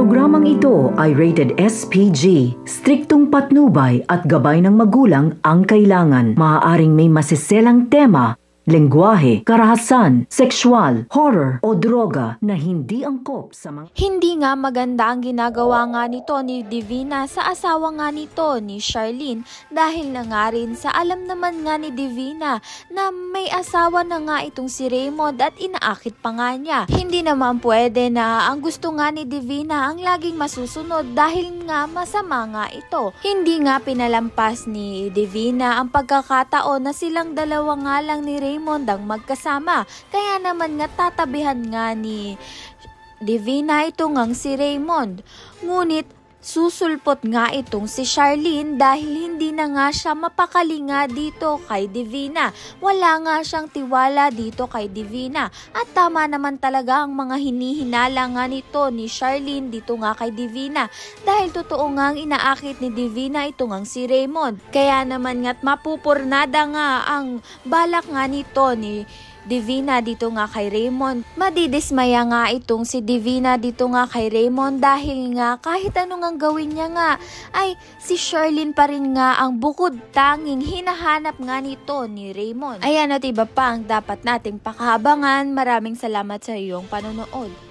programang ito ay rated SPG. Striktong patnubay at gabay ng magulang ang kailangan. Maaaring may masiselang tema, lengguwahe, karahasan, sexual, horror o droga na hindi angkop sa mga... Hindi nga maganda ang ginagawa nga nito ni Divina sa asawa nga nito ni Charlene dahil na nga rin sa alam naman nga ni Divina na may asawa na nga itong si Raymond at inaakit pa nga niya. Hindi naman pwede na ang gusto nga ni Divina ang laging masusunod dahil nga masama nga ito. Hindi nga pinalampas ni Divina ang pagkakataon na silang dalawa nga lang ni Raymond ang magkasama. Kaya naman nga tatabihan nga ni Divina ito ngang si Raymond. Ngunit susulpot nga itong si Charlene dahil hindi na nga siya mapakali nga dito kay Divina. Wala nga siyang tiwala dito kay Divina. At tama naman talaga ang mga hinihinala nga nito ni Charlene dito nga kay Divina. Dahil totoo nga ang inaakit ni Divina ito ngang si Raymond. Kaya naman nga't mapupurnada nga ang balak nga nito ni Divina dito nga kay Raymond. Madidismaya nga itong si Divina dito nga kay Raymond dahil nga kahit anong ang gawin niya nga ay si Charlene pa rin nga ang bukod tanging hinahanap nga nito ni Raymond. Ayan at iba pa ang dapat nating pakahabangan. Maraming salamat sa iyong panonood.